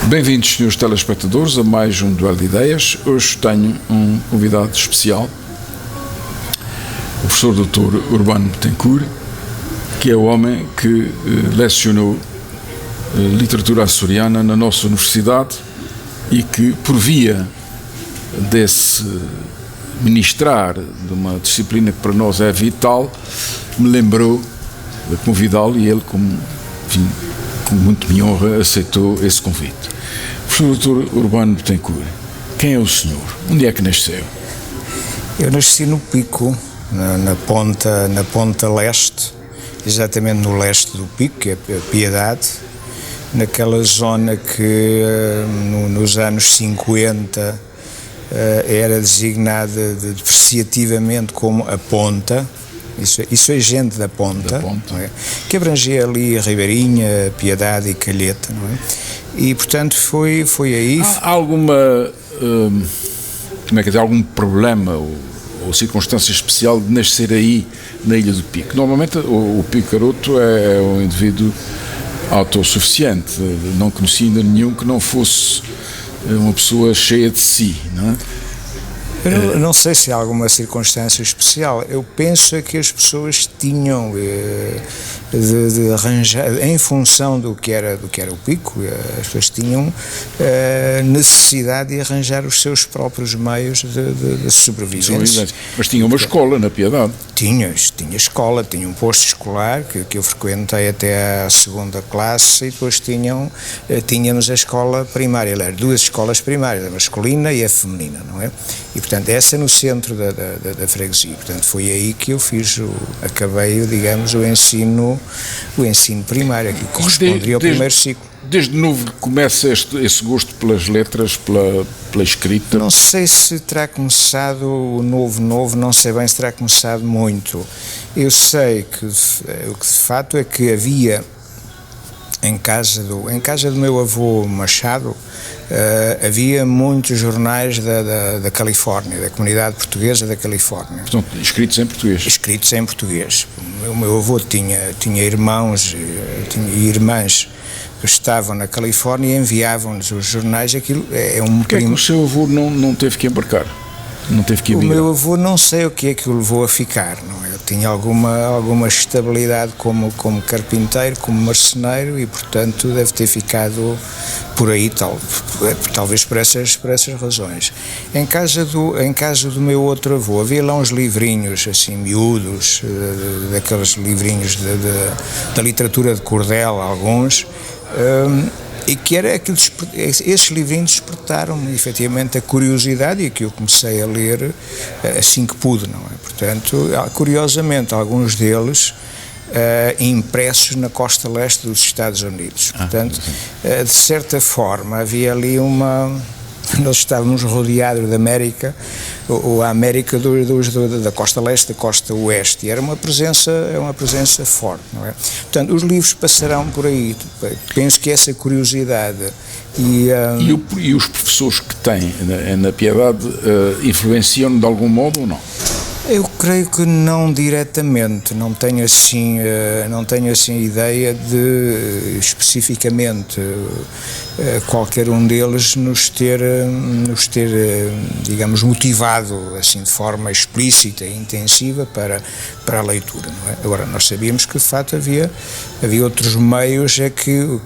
Bem-vindos, senhores telespectadores, a mais um Duelo de Ideias. Hoje tenho um convidado especial, o professor Dr. Urbano Betancourt, que é o homem que lecionou literatura açoriana na nossa universidade e que, por via desse ministrar de uma disciplina que para nós é vital, me lembrou de convidá-lo e ele, com muito me honra, aceitou esse convite. Professor Dr. Urbano Betancourt, quem é o senhor? Onde é que nasceu? Eu nasci no Pico, na ponta leste, exatamente no leste do Pico, que é a Piedade, naquela zona que nos anos 50 era designada depreciativamente como a Ponta. Isso é gente da Ponta. Não é? Que abrangia ali a Ribeirinha, Piedade e Calheta, não é? E portanto foi aí. Há alguma, como é que dizer, algum problema ou circunstância especial de nascer aí na Ilha do Pico? Normalmente o picaroto é um indivíduo autossuficiente, não conhecia ainda nenhum que não fosse uma pessoa cheia de si, não é? Eu não sei se há alguma circunstância especial. Eu penso que as pessoas tinham de arranjar, em função do que era o Pico, as pessoas tinham necessidade de arranjar os seus próprios meios de sobrevivência. Mas tinha uma escola na Piedade? Tinha escola, tinha um posto escolar que eu frequentei até à segunda classe e depois tínhamos a escola primária. Eram duas escolas primárias, a masculina e a feminina, não é? E portanto essa no centro da freguesia. Portanto foi aí que eu acabei, digamos, o ensino primário, que corresponderia ao primeiro ciclo. Desde novo começa esse gosto pelas letras, pela escrita? Não sei se terá começado o novo, não sei bem se terá começado muito. Eu sei que o que de fato é que havia em casa do meu avô Machado, havia muitos jornais da Califórnia, da comunidade portuguesa da Califórnia. Portanto, escritos em português? Escritos em português. O meu avô tinha irmãos e irmãs que estavam na Califórnia e enviavam-nos os jornais. Aquilo é um Porquê é que o seu avô não teve que embarcar? Não teve que emigrar? O meu avô, não sei o que é que o levou a ficar, não é? Ele tinha alguma estabilidade como carpinteiro, como marceneiro e, portanto, deve ter ficado por aí, talvez por essas razões. Em casa do meu outro avô, havia lá uns livrinhos, assim, miúdos, daqueles livrinhos da literatura de cordel, alguns, e que esses livrinhos despertaram-me efetivamente a curiosidade e que eu comecei a ler assim que pude, não é? Portanto, curiosamente, alguns deles impressos na costa leste dos Estados Unidos. Portanto, de certa forma, havia ali nós estávamos rodeados da América, ou a América da costa leste, da costa oeste, e era uma presença forte, não é? Portanto, os livros passarão por aí. Penso que essa curiosidade E os professores que têm na Piedade influenciam de algum modo ou não? Eu creio que não diretamente, não tenho assim ideia de especificamente qualquer um deles nos ter, digamos, motivado assim de forma explícita e intensiva para a leitura, não é? Agora, nós sabíamos que de facto havia outros meios que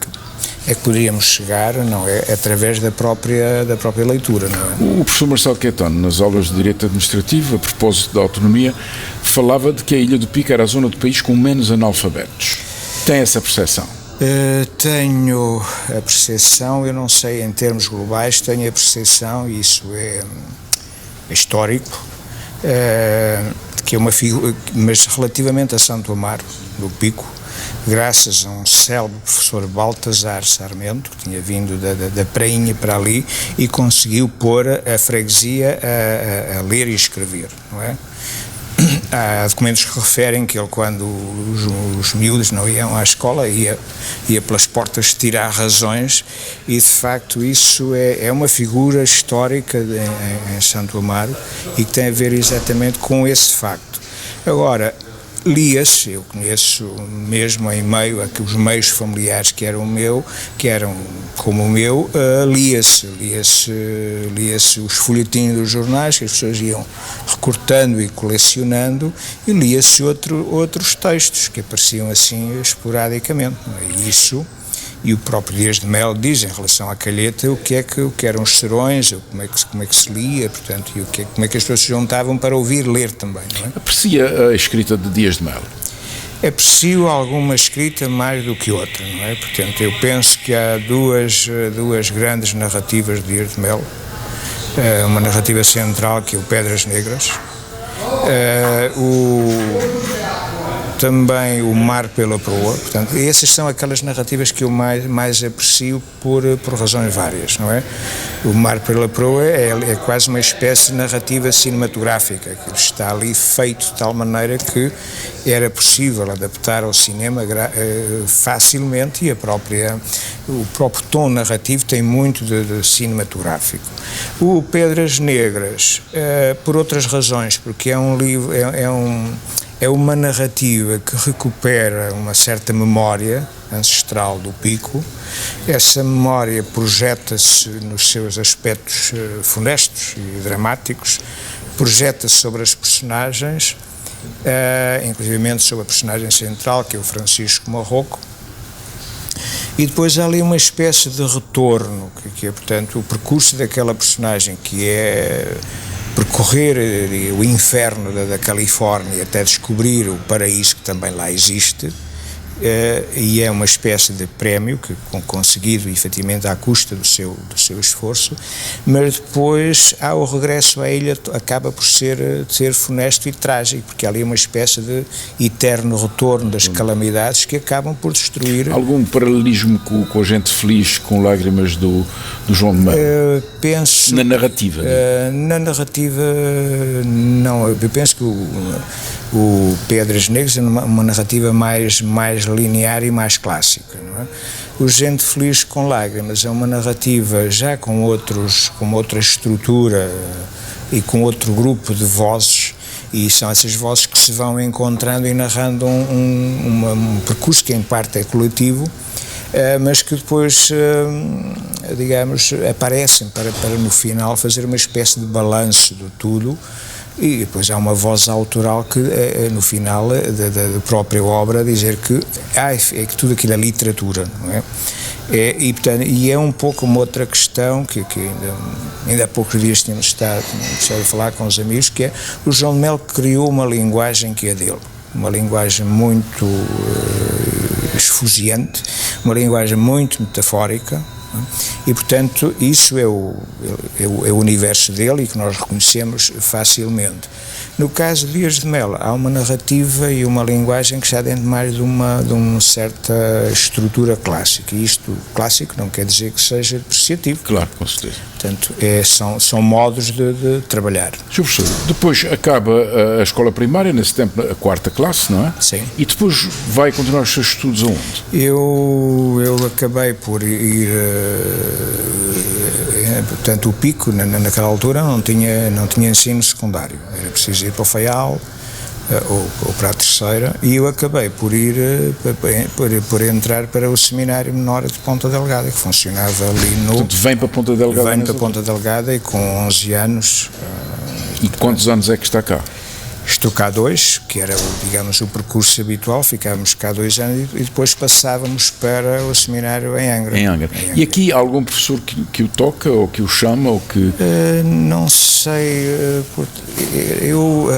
poderíamos chegar, não é? Através da própria leitura, não é? O professor Marcelo Caetano, nas aulas de Direito Administrativo, a propósito da autonomia, falava de que a Ilha do Pico era a zona do país com menos analfabetos. Tem essa percepção? Tenho a percepção, eu não sei em termos globais, tenho a percepção, e isso é histórico, que é uma figura, mas relativamente a Santo Amaro, do Pico, graças a um célebre professor Baltazar Sarmento, que tinha vindo da prainha para ali e conseguiu pôr a freguesia a ler e escrever, não é? Há documentos que referem que ele, quando os miúdos não iam à escola, ia pelas portas tirar razões, e de facto isso é uma figura histórica em Santo Amaro e que tem a ver exatamente com esse facto. Agora, lia-se, eu conheço mesmo em meio a que os meios familiares que eram como o meu, lia-se os folhetins dos jornais que as pessoas iam recortando e colecionando, e lia-se outros textos que apareciam assim esporadicamente, não é? Isso, e o próprio Dias de Mel diz em relação à Calheta o que eram os serões, como é que se lia, portanto, e como é que as pessoas se juntavam para ouvir ler também, não é? Aprecia a escrita de Dias de Mel? Aprecio alguma escrita mais do que outra, não é? Portanto, eu penso que há duas grandes narrativas de Dias de Mel, uma narrativa central que é o Pedras Negras, também o Mar pela Proa, portanto, essas são aquelas narrativas que eu mais aprecio por razões várias, não é? O Mar pela Proa é quase uma espécie de narrativa cinematográfica, que está ali feito de tal maneira que era possível adaptar ao cinema facilmente, e o próprio tom narrativo tem muito de cinematográfico. O Pedras Negras, por outras razões, porque é um livro, é uma narrativa que recupera uma certa memória ancestral do Pico. Essa memória projeta-se nos seus aspectos funestos e dramáticos, projeta-se sobre as personagens, inclusive sobre a personagem central, que é o Francisco Marroco, e depois há ali uma espécie de retorno, que é, portanto, o percurso daquela personagem, que é percorrer o inferno da Califórnia até descobrir o paraíso que também lá existe, e é uma espécie de prémio que conseguido efetivamente à custa do seu esforço, mas depois ao regresso à ilha acaba por ser funesto e trágico, porque há ali uma espécie de eterno retorno das calamidades que acabam por destruir. Algum paralelismo com a Gente Feliz, com Lágrimas do João de Mel? Penso... Na narrativa? Na narrativa, não. Eu penso que o Pedras Negras é uma narrativa mais linear e mais clássica, não é? O Gente Feliz com Lágrimas é uma narrativa já com outra estrutura e com outro grupo de vozes, e são essas vozes que se vão encontrando e narrando um percurso que em parte é coletivo, mas que depois, digamos, aparecem para no final fazer uma espécie de balanço de tudo. E depois há uma voz autoral que no final da própria obra dizer que é que tudo aquilo é literatura, não é? Portanto, é um pouco uma outra questão que ainda há poucos dias tínhamos estado a falar com os amigos, que é o João de Mel criou uma linguagem que é dele, uma linguagem muito esfuziante, uma linguagem muito metafórica. E, portanto, isso é o universo dele e que nós reconhecemos facilmente. No caso de Dias de Mel, há uma narrativa e uma linguagem que está dentro mais de uma certa estrutura clássica. E isto, clássico, não quer dizer que seja depreciativo. Claro, com certeza. Portanto, são modos de trabalhar. Sr. Professor, depois acaba a escola primária, nesse tempo a 4ª classe, não é? Sim. E depois vai continuar os seus estudos aonde? Eu acabei por ir... portanto, o Pico, naquela altura, não tinha ensino secundário. Era preciso ir para o Faial ou para a terceira, e eu acabei por ir por entrar para o Seminário Menor de Ponta Delgada, que funcionava ali no... Portanto, vem para Ponta Delgada? Venho para Ponta Delgada, e com 11 anos... E quantos anos é que está cá? Estou cá 2, que era, digamos, o percurso habitual. Ficávamos cá 2 anos e depois passávamos para o seminário em Angra. Em Angra. E aqui há algum professor que o toca, ou que o chama, ou que... Não sei, o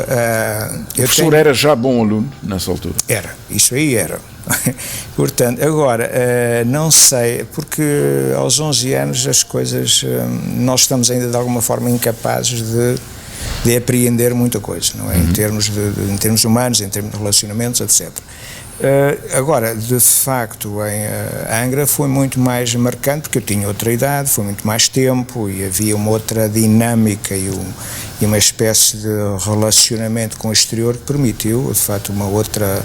professor era já bom aluno nessa altura? Era, isso aí era. Portanto, agora, não sei, porque aos 11 anos as coisas, nós estamos ainda de alguma forma incapazes de apreender muita coisa, não é? Em termos humanos, em termos de relacionamentos, etc. Agora, de facto, em Angra foi muito mais marcante, porque eu tinha outra idade, foi muito mais tempo e havia uma outra dinâmica e uma espécie de relacionamento com o exterior que permitiu, de facto, uma outra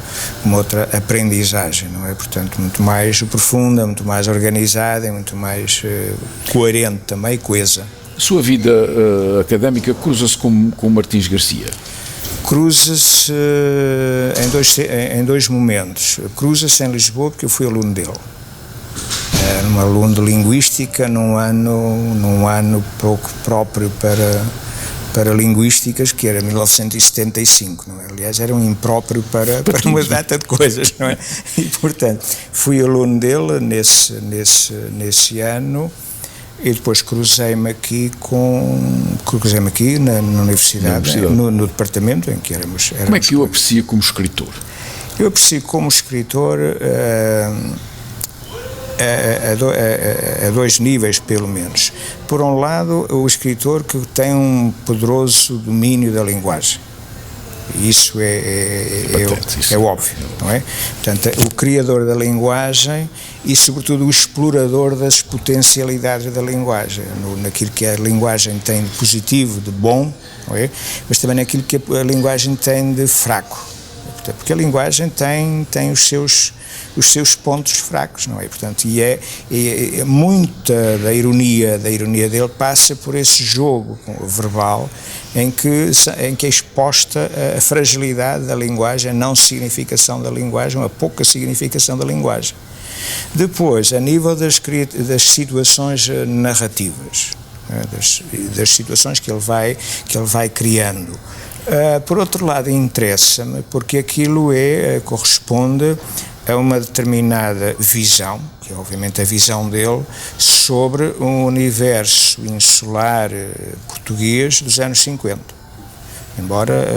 aprendizagem, não é? Portanto, muito mais profunda, muito mais organizada e muito mais coerente também, coesa. A sua vida académica cruza-se com Martins Garcia? Cruza-se em dois momentos. Cruza-se em Lisboa, porque eu fui aluno dele. Era um aluno de linguística num ano pouco próprio para linguísticas, que era 1975, não é? Aliás, era um impróprio para uma data de coisas, não é? E, portanto, fui aluno dele nesse ano, e depois cruzei-me aqui na universidade, no departamento em que éramos. Como é que o aprecia como escritor? Eu aprecio como escritor a dois níveis, pelo menos. Por um lado, o escritor que tem um poderoso domínio da linguagem. Isso é óbvio, não é? Portanto, o criador da linguagem e, sobretudo, o explorador das potencialidades da linguagem, naquilo que a linguagem tem de positivo, de bom, não é? Mas também naquilo que a linguagem tem de fraco. Porque a linguagem tem os seus pontos fracos, não é? Portanto, e muita da ironia dele passa por esse jogo verbal em que é exposta a fragilidade da linguagem, a não significação da linguagem, a pouca significação da linguagem. Depois, a nível das situações narrativas, das situações que ele vai criando. Por outro lado, interessa-me porque aquilo corresponde a uma determinada visão, que é obviamente a visão dele, sobre o universo insular português dos anos 50. Embora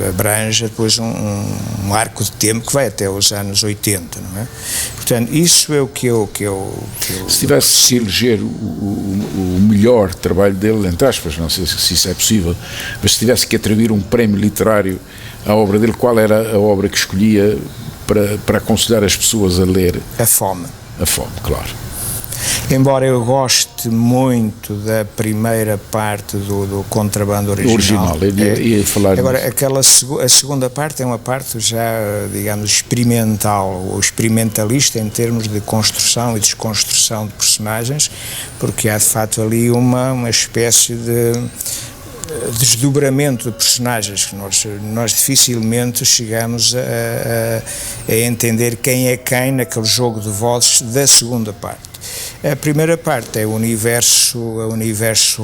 abranja depois um arco de tempo que vai até os anos 80, não é? Portanto, isso é o que eu Se tivesse que eleger o melhor trabalho dele, entre aspas, não sei se isso é possível, mas se tivesse que atribuir um prémio literário à obra dele, qual era a obra que escolhia para aconselhar as pessoas a ler? A Fome. A Fome, claro. Embora eu goste muito da primeira parte do Contrabando original. Ia falar agora, a segunda parte é uma parte já, digamos, experimental, ou experimentalista em termos de construção e desconstrução de personagens, porque há de facto ali uma espécie de desdobramento de personagens que nós dificilmente chegamos a entender quem é quem naquele jogo de vozes da segunda parte. A primeira parte é o universo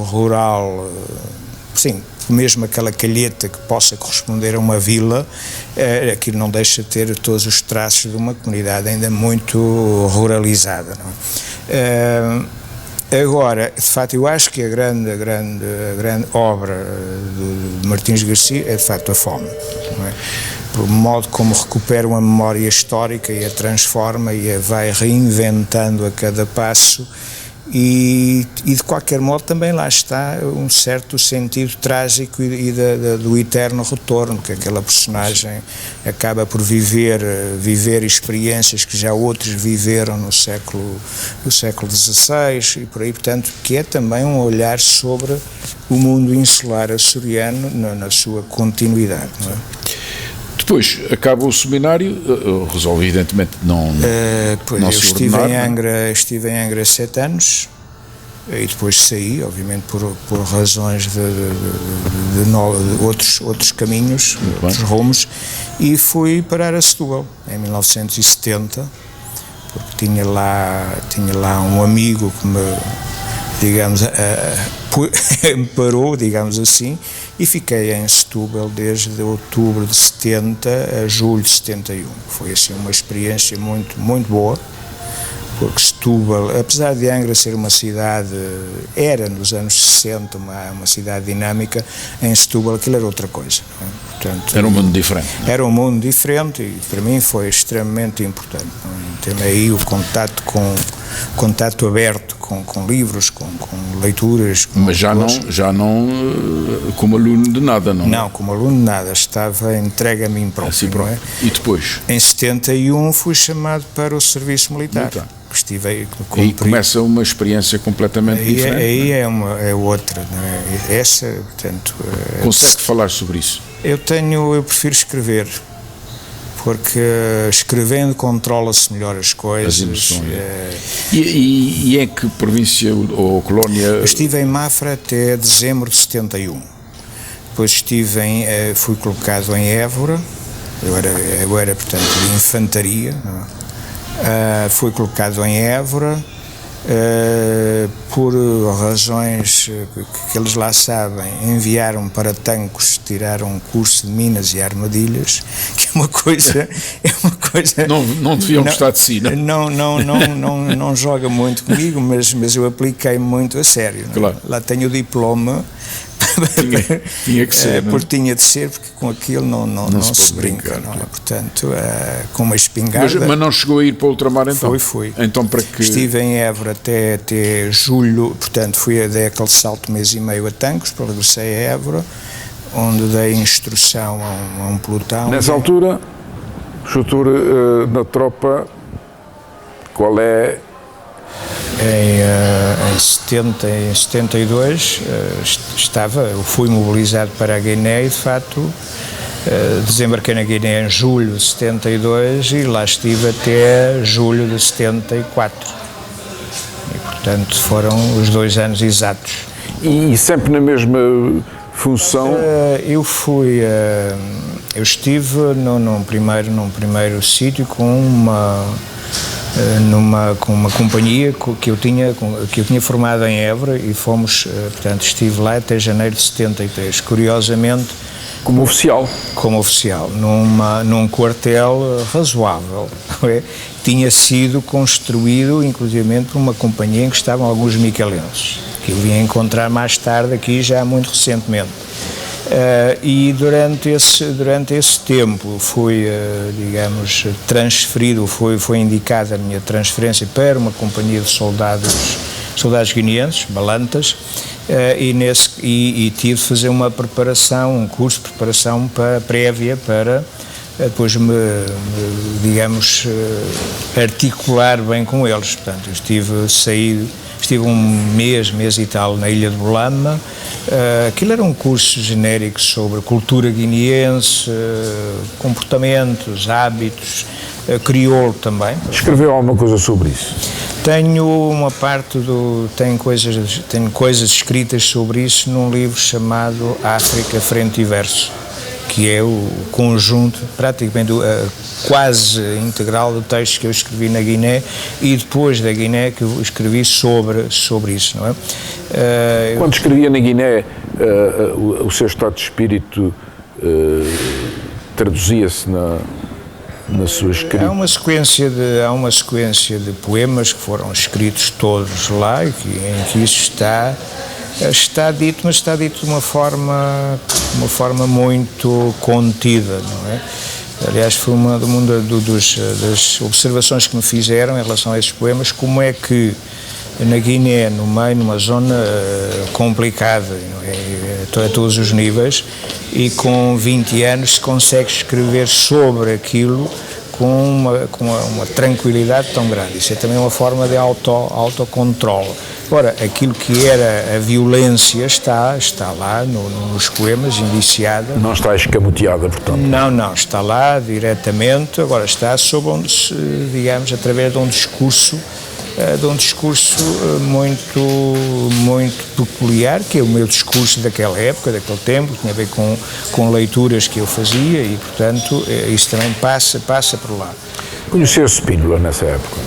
rural, sim, mesmo aquela calheta que possa corresponder a uma vila, aquilo não deixa de ter todos os traços de uma comunidade ainda muito ruralizada, não é? Agora, de facto, eu acho que a grande obra de Martins Garcia é, de facto, A Fome, não é? Por modo como recupera uma memória histórica e a transforma e a vai reinventando a cada passo e de qualquer modo também lá está um certo sentido trágico e do eterno retorno, que aquela personagem acaba por viver experiências que já outros viveram no século XVI e por aí, portanto, que é também um olhar sobre o mundo insular açoriano na sua continuidade, não é? Depois acaba o seminário, resolve evidentemente não eu se estive ordenar. Estive em Angra 7 anos e depois saí, obviamente por razões de outros caminhos, outros rumos, e fui parar a Setúbal em 1970, porque tinha lá um amigo que me, digamos, me parou, digamos assim, e fiquei em Setúbal desde outubro de 70 a julho de 71. Foi assim uma experiência muito, muito boa, porque Setúbal, apesar de Angra ser uma cidade, era nos anos 60 uma cidade dinâmica, em Setúbal aquilo era outra coisa. Portanto, era um mundo diferente. Era um mundo diferente e para mim foi extremamente importante. Tem aí o contato aberto com livros, com leituras. Mas já não como aluno de nada, não? Não, como aluno de nada, estava entregue a mim próprio. Assim, não é? E depois? Em 71 fui chamado para o serviço militar. Estive aí, e começa uma experiência completamente diferente. Aí é outra, não é? Essa, portanto... Consegue falar sobre isso? Eu prefiro escrever, porque escrevendo controla-se melhor as coisas. As emoções. E em que província ou colónia? Eu estive em Mafra até dezembro de 71. depois fui colocado em Évora, eu era portanto de infantaria, fui colocado em Évora, por razões que eles lá sabem, enviaram-me para Tancos tirar um curso de minas e armadilhas, que é uma coisa não deviam gostar de si, não joga muito comigo, mas eu apliquei muito a sério. Claro. Lá tenho o diploma. Tinha que ser, porque tinha de ser, porque com aquilo não se brinca, não é? Claro. Portanto, com uma espingarda. Mas não chegou a ir para o ultramar então? Fui. Então para que... Estive em Évora até julho, portanto dei aquele salto mês e meio a Tancos, para regressei a Évora, onde dei instrução a um pelotão. Nessa altura, estrutura na tropa, qual é? Em 72 eu fui mobilizado para a Guiné e de facto desembarquei na Guiné em julho de 72 e lá estive até julho de 74 e portanto foram os 2 anos exatos. E sempre na mesma função? Eu estive num primeiro sítio com uma companhia que eu tinha formado em Évora e portanto estive lá até janeiro de 73, curiosamente como oficial, num quartel razoável, tinha sido construído inclusivamente por uma companhia em que estavam alguns micalenses, que eu vim a encontrar mais tarde aqui já muito recentemente. E durante esse tempo fui, digamos, transferido, foi indicada a minha transferência para uma companhia de soldados guineenses, Balantas, e tive de fazer um curso de preparação prévia para depois digamos, articular bem com eles. Portanto, estive um mês e tal na ilha de Bolama. Aquilo era um curso genérico sobre cultura guineense, comportamentos, hábitos, crioulo também. Escreveu alguma coisa sobre isso? Tenho coisas escritas sobre isso num livro chamado África Frente e Verso, que é o conjunto, praticamente quase integral do texto que eu escrevi na Guiné e depois da Guiné que eu escrevi sobre isso, não é? Quando escrevia na Guiné, o seu estado de espírito traduzia-se na sua escrita? Há uma sequência de poemas que foram escritos todos lá em que isso está dito, mas está dito de uma forma muito contida, não é? Aliás, foi uma das observações que me fizeram em relação a esses poemas, como é que na Guiné, no meio, numa zona complicada, não é? A todos os níveis, e com 20 anos se consegue escrever sobre aquilo com uma tranquilidade tão grande. Isso é também uma forma de autocontrole. Ora, aquilo que era a violência está lá nos poemas, indiciada. Não está escamoteada, portanto? Não, está lá diretamente, agora está digamos, através de um discurso muito peculiar, que é o meu discurso daquela época, daquele tempo, que tinha a ver com leituras que eu fazia e, portanto, isso também passa por lá. Conheceu Spínola nessa época?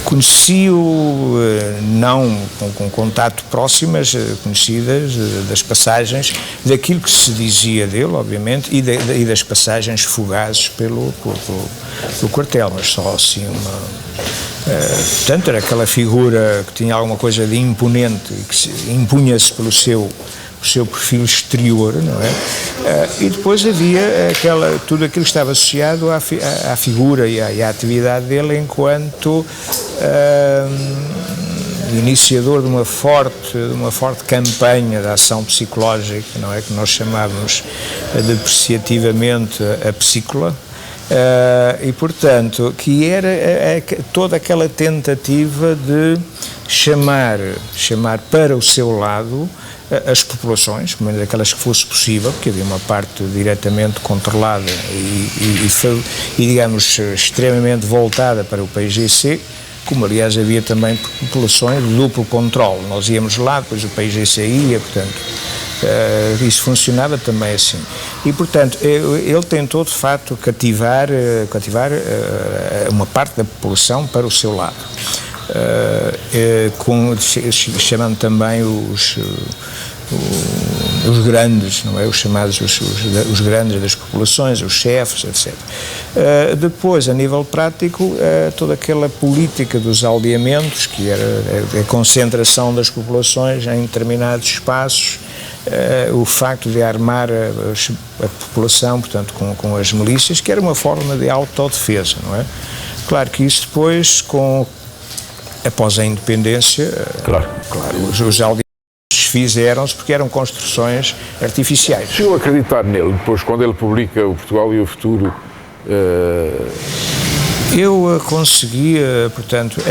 Conheci-o, não com contato próximo, mas conhecidas das passagens, daquilo que se dizia dele, obviamente, e das passagens fugazes pelo quartel, mas só assim portanto, era aquela figura que tinha alguma coisa de imponente e que impunha-se pelo seu perfil exterior, não é? E depois havia tudo aquilo que estava associado à figura e à atividade dele enquanto iniciador de uma forte campanha de ação psicológica, não é? Que nós chamávamos depreciativamente a psícola. E, portanto, que era toda aquela tentativa de chamar para o seu lado as populações, pelo menos aquelas que fosse possível, porque havia uma parte diretamente controlada e digamos, extremamente voltada para o PIGC, como aliás havia também populações de duplo controle. Nós íamos lá, depois o PIGC ia, portanto, Isso funcionava também assim. E, portanto, ele tentou, de facto, cativar uma parte da população para o seu lado. Chamando também os grandes, não é? Os chamados os grandes das populações, os chefes, etc. Depois, a nível prático, toda aquela política dos aldeamentos, que era a concentração das populações em determinados espaços, o facto de armar a população, portanto, com as milícias, que era uma forma de autodefesa, não é? Claro que isso depois, após a independência, claro, os aldeamentos fizeram-se porque eram construções artificiais. Chegou a acreditar nele depois, quando ele publica o Portugal e o Futuro? Eu conseguia, portanto,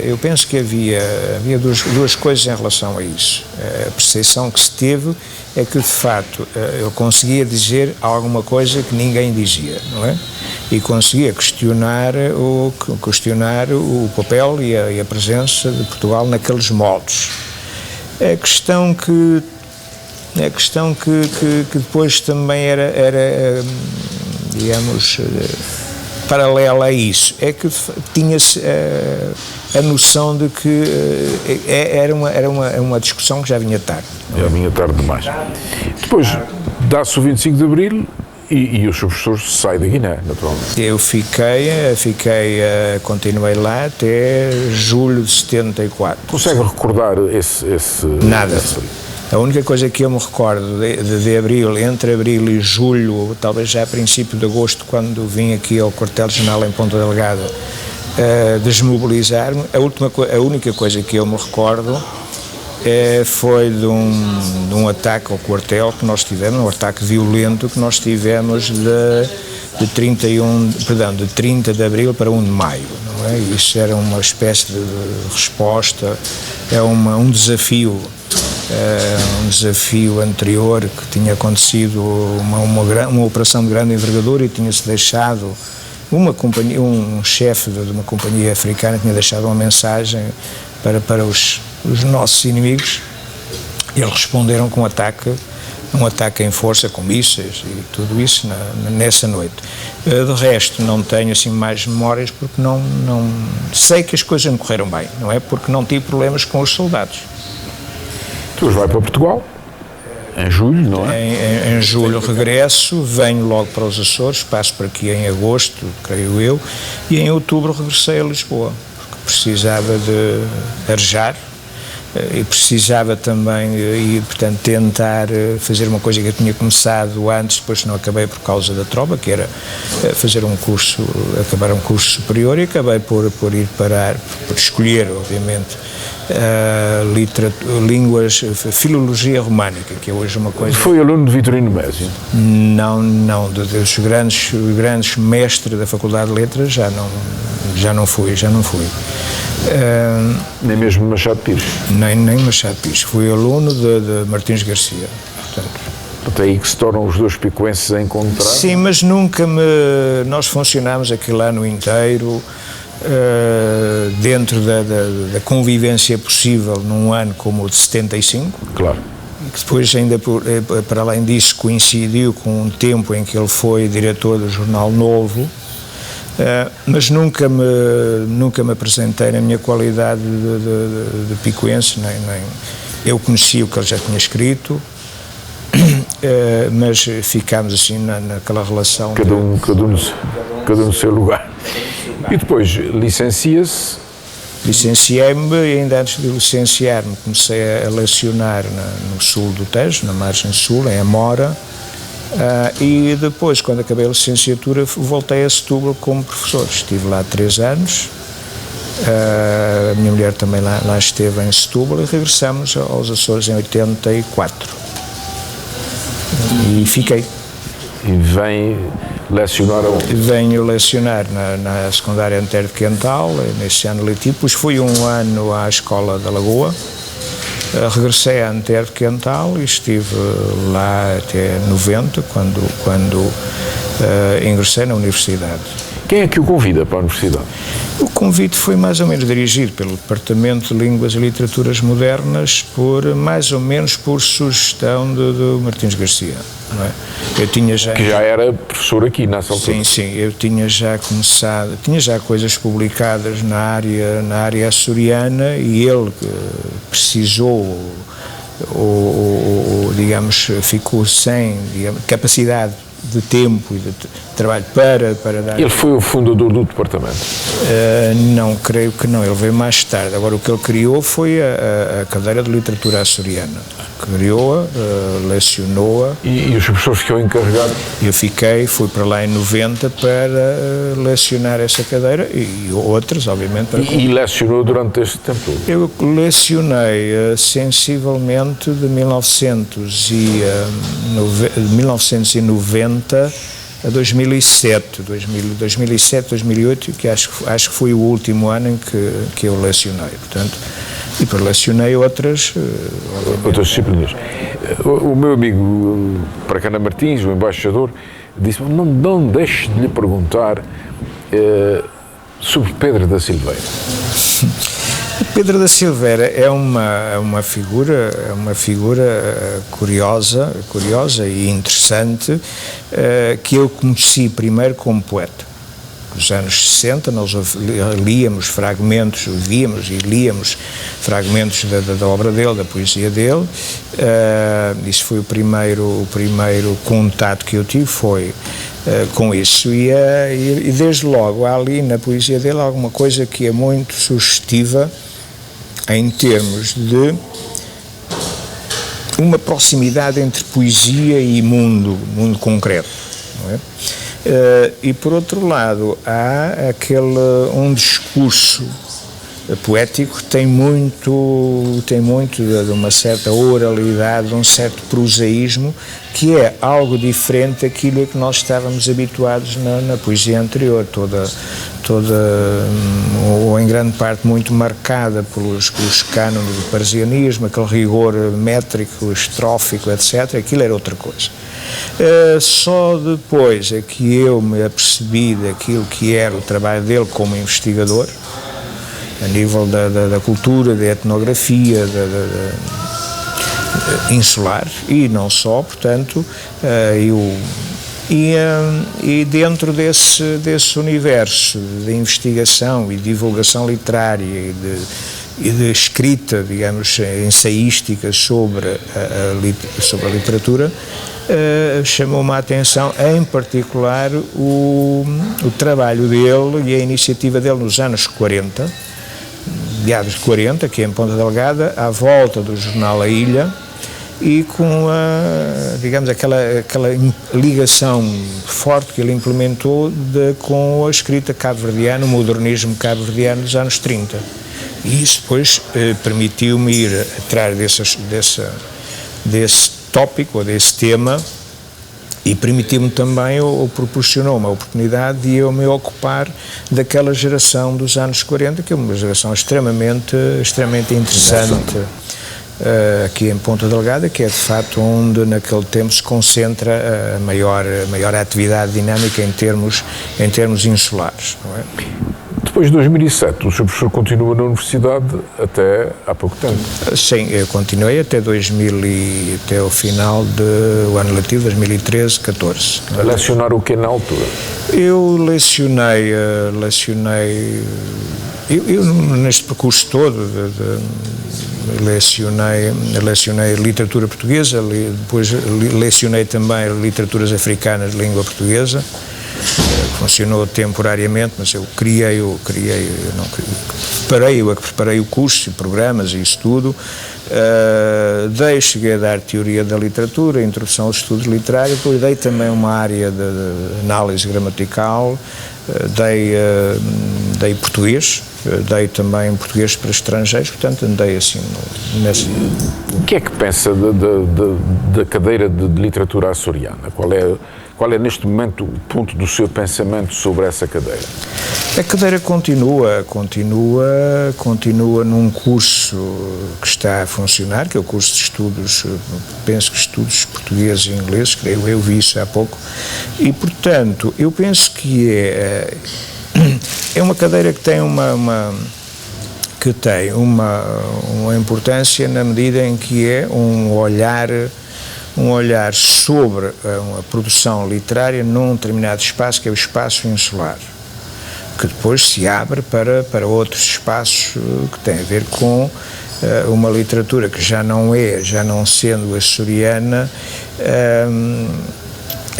eu penso que havia duas coisas em relação a isso. A percepção que se teve é que, de facto, eu conseguia dizer alguma coisa que ninguém dizia, não é? E conseguia questionar o papel e a presença de Portugal naqueles moldes. A questão que depois também era digamos, paralela a isso, é que tinha-se a noção de que era uma discussão que já vinha tarde. Já vinha tarde demais. Depois dá-se o 25 de Abril e os seus professores saem da Guiné, naturalmente. Eu continuei lá até julho de 74. Consegue recordar esse Nada. A única coisa que eu me recordo de abril, entre abril e julho, talvez já a princípio de agosto, quando vim aqui ao quartel-general em Ponta Delgada, desmobilizar-me, a única coisa que eu me recordo foi de um ataque ao quartel que nós tivemos, um ataque violento que nós tivemos de 30 de abril para 1 de maio. Não é? Isso era uma espécie de resposta, um desafio. Um desafio anterior que tinha acontecido uma operação de grande envergadura e tinha-se deixado um chefe de uma companhia africana tinha deixado uma mensagem para os nossos inimigos e eles responderam com um ataque em força, com mísseis e tudo isso nessa noite. De resto, não tenho assim mais memórias porque não sei que as coisas me correram bem, não é? Porque não tive problemas com os soldados. Depois vai para Portugal, em julho, não é? Em julho regresso, venho logo para os Açores, passo por aqui em agosto, creio eu, e em outubro regressei a Lisboa, porque precisava de arejar e precisava também, portanto, tentar fazer uma coisa que eu tinha começado antes, depois não acabei por causa da tropa, que era fazer acabar um curso superior e acabei por ir por escolher, obviamente, filologia românica, que é hoje uma coisa... Foi aluno de Vitorino Mésio? Não, dos grandes mestres da Faculdade de Letras já não fui. Nem mesmo Machado Pires? Nem Machado Pires, fui aluno de Martins Garcia, portanto... É aí que se tornam os dois picuenses a encontrar? Sim, mas nós funcionámos aquilo ano inteiro, dentro da convivência possível num ano como o de 75. Claro. Que depois, ainda para além disso, coincidiu com um tempo em que ele foi diretor do Jornal Novo, mas nunca me apresentei na minha qualidade de picuense, nem eu conhecia o que ele já tinha escrito, mas ficámos assim naquela relação. Cada um no seu lugar. E depois licencia-se? Licenciei-me e ainda antes de licenciar-me comecei a lecionar no sul do Tejo, na margem sul, em Amora, e depois, quando acabei a licenciatura, voltei a Setúbal como professor. Estive lá 3 anos, a minha mulher também lá esteve em Setúbal e regressamos aos Açores em 84. E fiquei. E vem lecionar aonde? Venho lecionar na secundária Antero de Quental, nesse ano letivo, depois fui um ano à Escola da Lagoa, regressei a Antero de Quental e estive lá até 90, quando ingressei na universidade. Quem é que o convida para a Universidade? O convite foi mais ou menos dirigido pelo Departamento de Línguas e Literaturas Modernas, mais ou menos por sugestão do Martins Garcia. Não é? Eu tinha já... Que já era professor aqui nessa altura. Sim, eu tinha já começado, tinha já coisas publicadas na área açoriana, e ele precisou, ou digamos, ficou sem, digamos, capacidade de tempo e de trabalho para dar... Ele foi o fundador do departamento? Não, creio que não, ele veio mais tarde. Agora, o que ele criou foi a cadeira de literatura açoriana. Criou-a, lecionou-a. E os professores ficam encarregados? Eu fui para lá em 90 para lecionar essa cadeira e outras, obviamente. E lecionou durante este tempo todo? Eu lecionei sensivelmente de 1990 a 2007, 2008, que acho que foi o último ano em que eu lecionei, portanto, e lecionei outras disciplinas. O meu amigo Paracana Martins, o embaixador, disse-me: não deixe de lhe perguntar sobre Pedro da Silveira. Pedro da Silveira é uma figura curiosa e interessante, que eu conheci primeiro como poeta. Nos anos 60 nós víamos e líamos fragmentos da obra dele, da poesia dele. Isso foi o primeiro contato que eu tive, foi com isso, e desde logo há ali na poesia dele alguma coisa que é muito sugestiva em termos de uma proximidade entre poesia e mundo concreto, não é? E por outro lado há um discurso poético que tem muito de uma certa oralidade, de um certo prosaísmo, que é algo diferente daquilo a que nós estávamos habituados na poesia anterior, toda ou em grande parte muito marcada pelos cânones do parsianismo, aquele rigor métrico, estrófico, etc. Aquilo era outra coisa. Só depois é que eu me apercebi daquilo que era o trabalho dele como investigador, a nível da cultura, da etnografia, insular, e não só, portanto, e dentro desse universo de investigação e divulgação literária e de escrita, digamos, ensaística sobre a literatura, chamou-me a atenção, em particular, o trabalho dele e a iniciativa dele nos anos 40, meados de 40, que é em Ponta Delgada, à volta do jornal A Ilha, e com digamos, aquela ligação forte que ele implementou com a escrita cabo-verdiana, o modernismo cabo-verdiano dos anos 30. E isso depois permitiu-me ir atrás desse tópico, ou desse tema, e permitiu-me também, ou proporcionou uma oportunidade de eu me ocupar daquela geração dos anos 40, que é uma geração extremamente interessante, aqui em Ponta Delgada, que é de facto onde naquele tempo se concentra a maior atividade dinâmica em termos insulares, não é? Depois de 2007, o Sr. Professor continua na Universidade até há pouco tempo. Sim, eu continuei até o final do ano letivo, 2013-14. A lecionar o que na altura? Eu lecionei neste percurso todo, lecionei literatura portuguesa, depois lecionei também literaturas africanas de língua portuguesa. Funcionou temporariamente, mas eu preparei o curso, programas e isso tudo. Cheguei a dar teoria da literatura, introdução aos estudos literários, depois dei também uma área de análise gramatical, dei português, dei também português para estrangeiros, portanto andei assim nessa... O que é que pensa da cadeira de literatura açoriana? Qual Qual é neste momento o ponto do seu pensamento sobre essa cadeira? A cadeira continua num curso que está a funcionar, que é o curso de estudos, penso que estudos portugueses e ingleses, creio eu, vi isso há pouco, e portanto eu penso que é uma cadeira que tem uma importância na medida em que é um olhar sobre a produção literária num determinado espaço, que é o espaço insular, que depois se abre para outros espaços que têm a ver com uma literatura que já não sendo açoriana,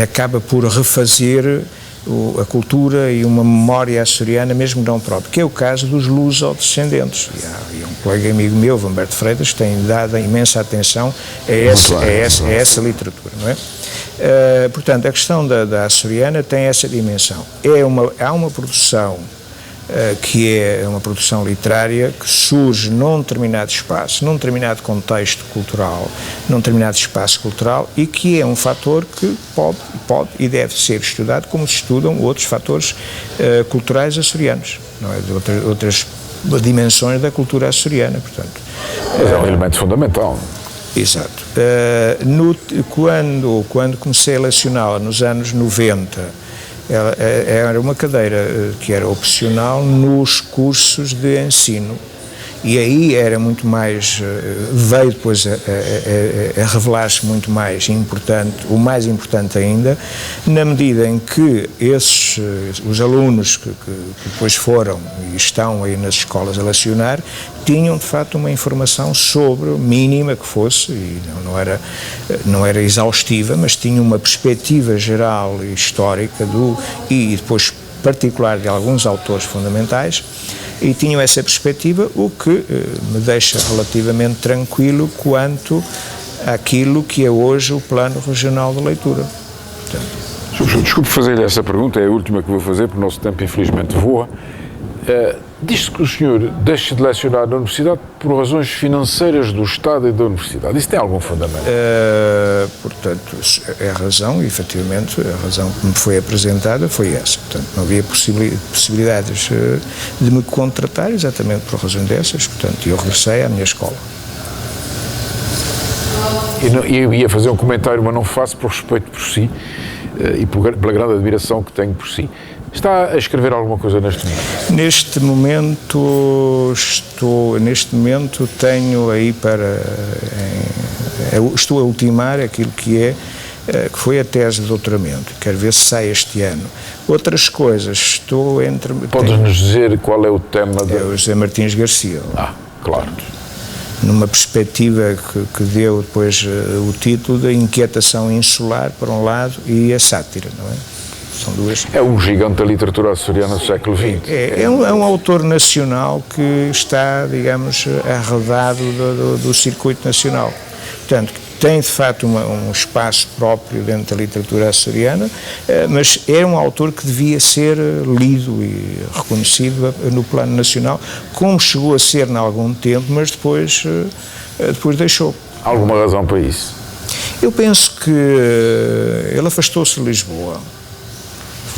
acaba por refazer a cultura e uma memória açoriana, mesmo não própria, que é o caso dos luso-descendentes. E um colega amigo meu, Humberto Freitas, tem dado imensa atenção a essa literatura, não é? Portanto, a questão da açoriana tem essa dimensão. Há uma produção que é uma produção literária que surge num determinado espaço, num determinado contexto cultural, num determinado espaço cultural, e que é um fator que pode e deve ser estudado como se estudam outros fatores culturais açorianos, não é? De outras dimensões da cultura açoriana, portanto. Mas é um elemento fundamental. Exato. Quando comecei a lecioná-la nos anos 90, era uma cadeira que era opcional nos cursos de ensino, e aí era muito mais, veio depois a revelar-se muito mais importante, o mais importante ainda, na medida em que os alunos que depois foram e estão aí nas escolas a lecionar, tinham de facto uma informação sobre, mínima que fosse, e não era exaustiva, mas tinham uma perspectiva geral e histórica e depois particular de alguns autores fundamentais, e tinham essa perspectiva, o que me deixa relativamente tranquilo quanto àquilo que é hoje o Plano Regional de Leitura. Portanto, desculpe fazer-lhe essa pergunta, é a última que vou fazer, porque o nosso tempo infelizmente voa. Diz-se que o senhor deixa de lecionar na universidade por razões financeiras do Estado e da universidade. Isso tem algum fundamento? Portanto, a razão, efetivamente, a razão que me foi apresentada foi essa. Portanto, não havia possibilidades de me contratar exatamente por razões dessas. Portanto, eu regressei à minha escola. Eu ia fazer um comentário, mas não faço por respeito por si e pela grande admiração que tenho por si. Está a escrever alguma coisa neste momento? Neste momento tenho aí estou a ultimar aquilo que foi a tese de doutoramento. Quero ver se sai este ano. Outras coisas, Podes-nos dizer qual é o tema? É o José Martins Garcia. Claro. Numa perspectiva que deu depois o título de Inquietação Insular, por um lado, e a Sátira, não é? São duas. É um gigante da literatura açoriana do século XX. É um autor nacional que está, digamos, arredado do circuito nacional. Portanto, tem de facto um espaço próprio dentro da literatura açoriana, mas é um autor que devia ser lido e reconhecido no plano nacional, como chegou a ser em algum tempo, mas depois deixou. Há alguma razão para isso? Eu penso que ele afastou-se de Lisboa.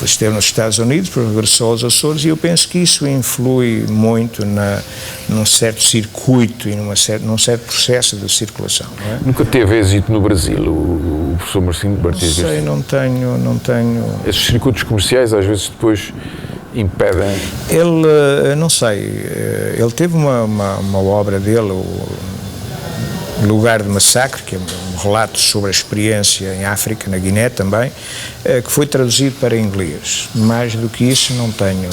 Esteve nos Estados Unidos, depois regressou aos Açores, e eu penso que isso influi muito num certo circuito e num certo processo de circulação. Não é? Nunca teve êxito no Brasil, o professor Martins Garcia? Não tenho. Esses circuitos comerciais às vezes depois impedem? Não sei, ele teve uma obra dele, Lugar de Massacre, que é um relato sobre a experiência em África, na Guiné também, que foi traduzido para inglês. Mais do que isso não tenho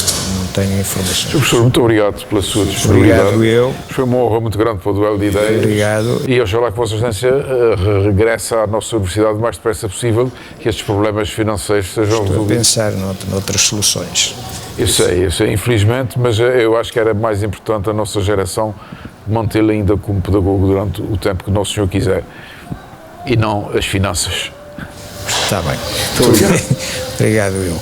informações. Professor, muito obrigado pela sua disponibilidade. Obrigado eu. Foi uma honra muito grande para o Duelo de Ideias. Obrigado. E oxalá que Vossa Excelência regresse à nossa universidade o mais depressa possível, que estes problemas financeiros sejam resolvidos. Estou a pensar noutras soluções. Eu sei, infelizmente, mas eu acho que era mais importante a nossa geração mantê-lo ainda como pedagogo durante o tempo que o Nosso Senhor quiser, e não as finanças. Está bem. Obrigado eu.